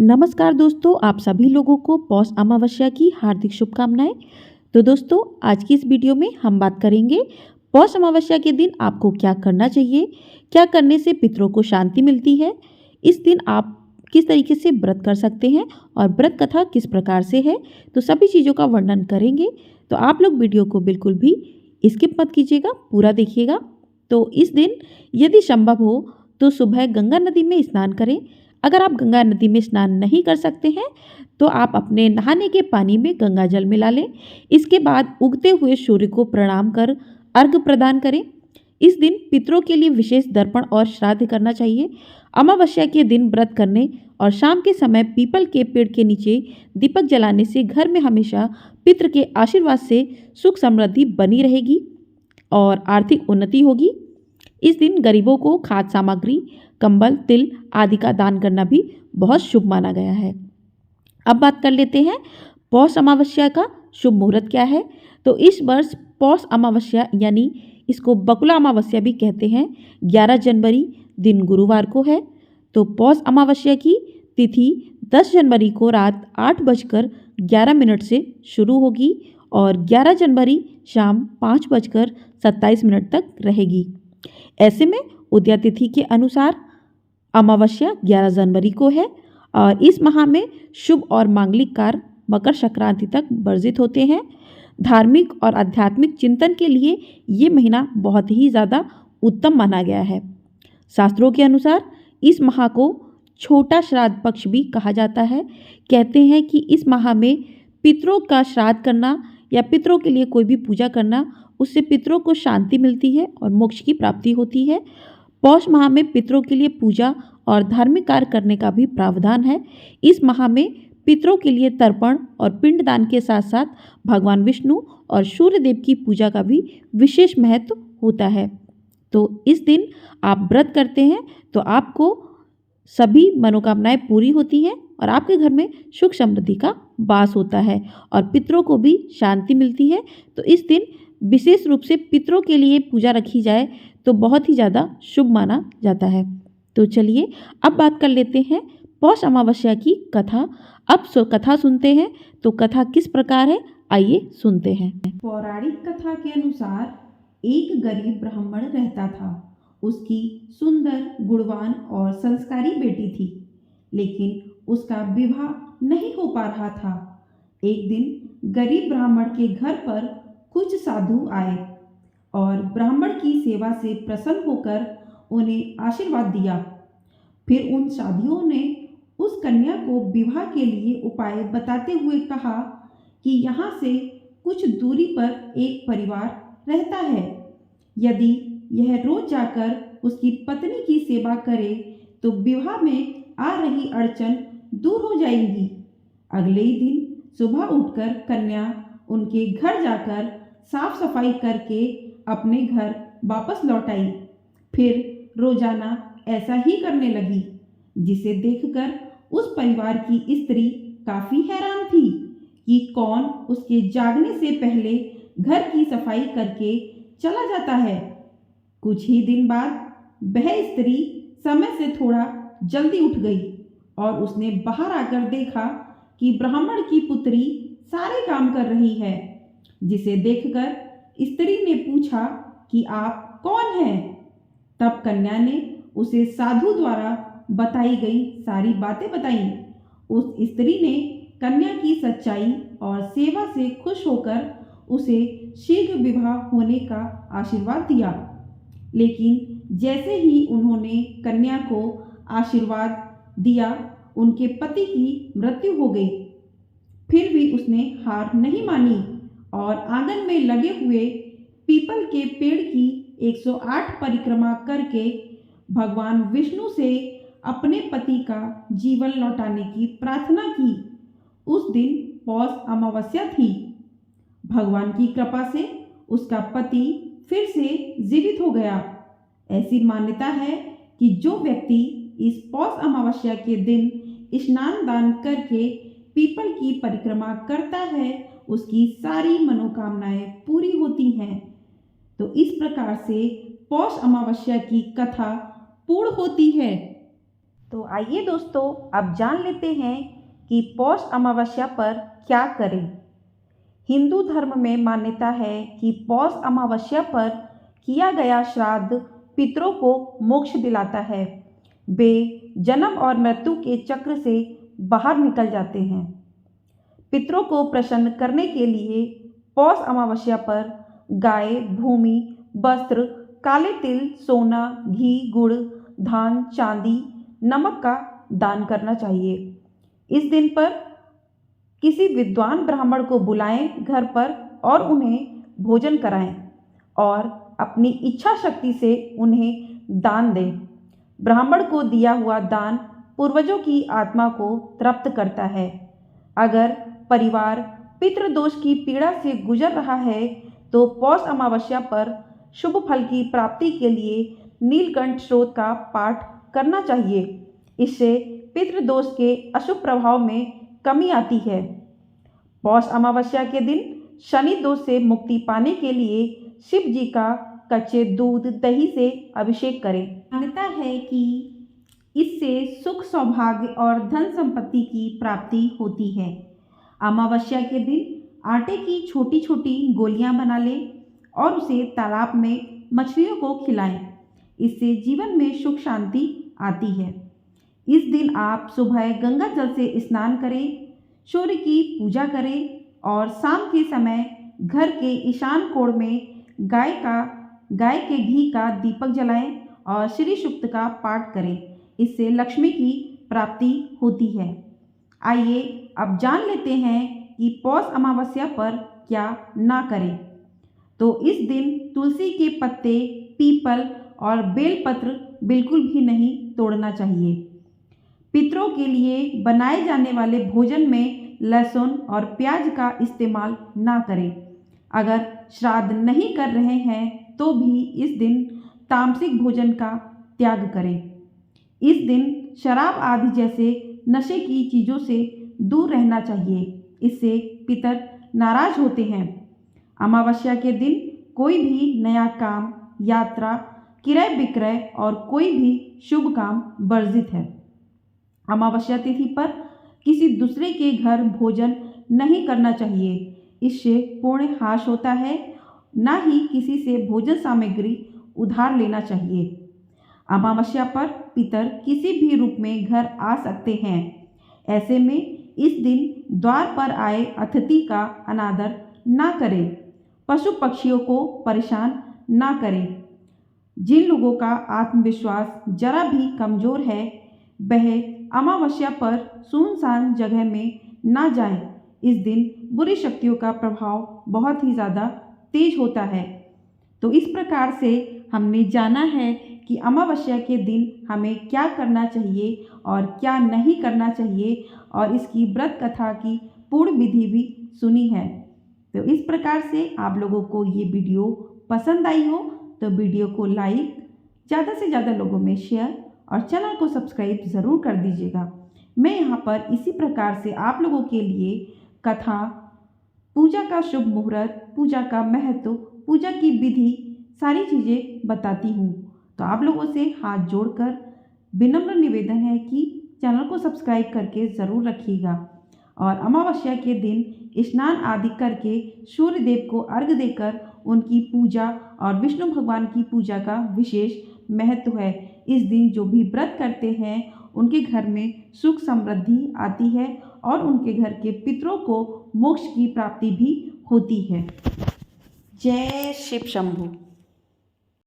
नमस्कार दोस्तों, आप सभी लोगों को पौष अमावस्या की हार्दिक शुभकामनाएं। तो दोस्तों, आज की इस वीडियो में हम बात करेंगे पौष अमावस्या के दिन आपको क्या करना चाहिए, क्या करने से पितरों को शांति मिलती है, इस दिन आप किस तरीके से व्रत कर सकते हैं और व्रत कथा किस प्रकार से है, तो सभी चीज़ों का वर्णन करेंगे। तो आप लोग वीडियो को बिल्कुल भी स्किप मत कीजिएगा, पूरा देखिएगा। तो इस दिन यदि संभव हो तो सुबह गंगा नदी में स्नान करें। अगर आप गंगा नदी में स्नान नहीं कर सकते हैं तो आप अपने नहाने के पानी में गंगा जल मिला लें। इसके बाद उगते हुए सूर्य को प्रणाम कर अर्घ्य प्रदान करें। इस दिन पितरों के लिए विशेष दर्पण और श्राद्ध करना चाहिए। अमावस्या के दिन व्रत करने और शाम के समय पीपल के पेड़ के नीचे दीपक जलाने से घर में हमेशा पितृ के आशीर्वाद से सुख समृद्धि बनी रहेगी और आर्थिक उन्नति होगी। इस दिन गरीबों को खाद्य सामग्री, कंबल, तिल आदि का दान करना भी बहुत शुभ माना गया है। अब बात कर लेते हैं पौष अमावस्या का शुभ मुहूर्त क्या है। तो इस वर्ष पौष अमावस्या यानी इसको बकुला अमावस्या भी कहते हैं, 11 जनवरी दिन गुरुवार को है। तो पौष अमावस्या की तिथि 10 जनवरी को रात 8:11 से शुरू होगी और 11 जनवरी शाम 5:27 तक रहेगी। ऐसे में उदया तिथि के अनुसार अमावस्या 11 जनवरी को है और इस माह में शुभ और मांगलिक कार्य मकर संक्रांति तक वर्जित होते हैं। धार्मिक और आध्यात्मिक चिंतन के लिए ये महीना बहुत ही ज़्यादा उत्तम माना गया है। शास्त्रों के अनुसार इस माह को छोटा श्राद्ध पक्ष भी कहा जाता है। कहते हैं कि इस माह में पितरों का श्राद्ध करना या पितरों के लिए कोई भी पूजा करना, उससे पितरों को शांति मिलती है और मोक्ष की प्राप्ति होती है। पौष माह में पितरों के लिए पूजा और धार्मिक कार्य करने का भी प्रावधान है। इस माह में पितरों के लिए तर्पण और पिंडदान के साथ साथ भगवान विष्णु और सूर्य देव की पूजा का भी विशेष महत्व होता है। तो इस दिन आप व्रत करते हैं तो आपको सभी मनोकामनाएं पूरी होती हैं और आपके घर में सुख समृद्धि का वास होता है और पितरों को भी शांति मिलती है। तो इस दिन विशेष रूप से पितरों के लिए पूजा रखी जाए तो बहुत ही ज़्यादा शुभ माना जाता है। तो चलिए अब बात कर लेते हैं पौष अमावस्या की कथा। अब कथा सुनते हैं। तो कथा किस प्रकार है, आइए सुनते हैं। पौराणिक कथा के अनुसार एक गरीब ब्राह्मण रहता था। उसकी सुंदर, गुणवान और संस्कारी बेटी थी, लेकिन उसका विवाह नहीं हो पा रहा था। एक दिन गरीब ब्राह्मण के घर पर कुछ साधु आए और ब्राह्मण की सेवा से प्रसन्न होकर उन्हें आशीर्वाद दिया। फिर उन साधुओं ने उस कन्या को विवाह के लिए उपाय बताते हुए कहा कि यहाँ से कुछ दूरी पर एक परिवार रहता है। यदि यह रोज जाकर उसकी पत्नी की सेवा करे तो विवाह में आ रही अड़चन दूर हो जाएगी। अगले ही दिन सुबह उठकर कन्या उनके घर जाकर साफ सफाई करके अपने घर वापस लौट आई। फिर रोजाना ऐसा ही करने लगी, जिसे देखकर उस परिवार की स्त्री काफी हैरान थी कि कौन उसके जागने से पहले घर की सफाई करके चला जाता है। कुछ ही दिन बाद वह स्त्री समय से थोड़ा जल्दी उठ गई और उसने बाहर आकर देखा कि ब्राह्मण की पुत्री सारे काम कर रही है। जिसे देखकर स्त्री ने पूछा कि आप कौन हैं? तब कन्या ने उसे साधु द्वारा बताई गई सारी बातें बताई। उस स्त्री ने कन्या की सच्चाई और सेवा से खुश होकर उसे शीघ्र विवाह होने का आशीर्वाद दिया। लेकिन जैसे ही उन्होंने कन्या को आशीर्वाद दिया, उनके पति की मृत्यु हो गई। फिर भी उसने हार नहीं मानी और आंगन में लगे हुए पीपल के पेड़ की 108 परिक्रमा करके भगवान विष्णु से अपने पति का जीवन लौटाने की प्रार्थना की। उस दिन पौष अमावस्या थी। भगवान की कृपा से उसका पति फिर से जीवित हो गया। ऐसी मान्यता है कि जो व्यक्ति इस पौष अमावस्या के दिन स्नान दान करके पीपल की परिक्रमा करता है, उसकी सारी मनोकामनाएं पूरी होती हैं। तो इस प्रकार से पौष अमावस्या की कथा पूर्ण होती है। तो आइए दोस्तों, अब जान लेते हैं कि पौष अमावस्या पर क्या करें। हिंदू धर्म में मान्यता है कि पौष अमावस्या पर किया गया श्राद्ध पितरों को मोक्ष दिलाता है। वे जन्म और मृत्यु के चक्र से बाहर निकल जाते हैं। पितरों को प्रसन्न करने के लिए पौष अमावस्या पर गाय, भूमि, वस्त्र, काले तिल, सोना, घी, गुड़, धान, चांदी, नमक का दान करना चाहिए। इस दिन पर किसी विद्वान ब्राह्मण को बुलाएं घर पर और उन्हें भोजन कराएं और अपनी इच्छा शक्ति से उन्हें दान दें। ब्राह्मण को दिया हुआ दान पूर्वजों की आत्मा को तृप्त करता है। अगर परिवार पितृदोष की पीड़ा से गुजर रहा है तो पौष अमावस्या पर शुभ फल की प्राप्ति के लिए नीलकंठ स्तोत्र का पाठ करना चाहिए। इससे पितृदोष के अशुभ प्रभाव में कमी आती है। पौष अमावस्या के दिन शनि दोष से मुक्ति पाने के लिए शिव जी का कच्चे दूध दही से अभिषेक करें। मान्यता है कि इससे सुख, सौभाग्य और धन संपत्ति की प्राप्ति होती है। अमावस्या के दिन आटे की छोटी छोटी गोलियां बना लें और उसे तालाब में मछलियों को खिलाएं। इससे जीवन में सुख शांति आती है। इस दिन आप सुबह गंगा जल से स्नान करें, सूर्य की पूजा करें और शाम के समय घर के ईशान कोण में गाय के घी का दीपक जलाएं और श्री सूक्त का पाठ करें। इससे लक्ष्मी की प्राप्ति होती है। आइए अब जान लेते हैं कि पौष अमावस्या पर क्या ना करें। तो इस दिन तुलसी के पत्ते, पीपल और बेलपत्र बिल्कुल भी नहीं तोड़ना चाहिए। पितरों के लिए बनाए जाने वाले भोजन में लहसुन और प्याज का इस्तेमाल ना करें। अगर श्राद्ध नहीं कर रहे हैं तो भी इस दिन तामसिक भोजन का त्याग करें। इस दिन शराब आदि जैसे नशे की चीज़ों से दूर रहना चाहिए। इससे पितर नाराज होते हैं। अमावस्या के दिन कोई भी नया काम, यात्रा, क्रय विक्रय और कोई भी शुभ काम वर्जित है। अमावस्या तिथि पर किसी दूसरे के घर भोजन नहीं करना चाहिए। इससे पुण्य हास होता है। ना ही किसी से भोजन सामग्री उधार लेना चाहिए। अमावस्या पर पितर किसी भी रूप में घर आ सकते हैं। ऐसे में इस दिन द्वार पर आए अतिथि का अनादर ना करें। पशु पक्षियों को परेशान ना करें। जिन लोगों का आत्मविश्वास जरा भी कमज़ोर है वह अमावस्या पर सुनसान जगह में ना जाएं। इस दिन बुरी शक्तियों का प्रभाव बहुत ही ज़्यादा तेज होता है। तो इस प्रकार से हमने जाना है कि अमावस्या के दिन हमें क्या करना चाहिए और क्या नहीं करना चाहिए और इसकी व्रत कथा की पूर्ण विधि भी सुनी है। तो इस प्रकार से आप लोगों को ये वीडियो पसंद आई हो तो वीडियो को लाइक, ज़्यादा से ज़्यादा लोगों में शेयर और चैनल को सब्सक्राइब ज़रूर कर दीजिएगा। मैं यहाँ पर इसी प्रकार से आप लोगों के लिए कथा, पूजा का शुभ मुहूर्त, पूजा का महत्व, पूजा की विधि, सारी चीज़ें बताती हूँ। तो आप लोगों से हाथ जोड़कर विनम्र निवेदन है कि चैनल को सब्सक्राइब करके ज़रूर रखिएगा और अमावस्या के दिन स्नान आदि करके सूर्य देव को अर्घ्य देकर उनकी पूजा और विष्णु भगवान की पूजा का विशेष महत्व है। इस दिन जो भी व्रत करते हैं उनके घर में सुख समृद्धि आती है और उनके घर के पितरों को मोक्ष की प्राप्ति भी होती है। जय शिव शंभु।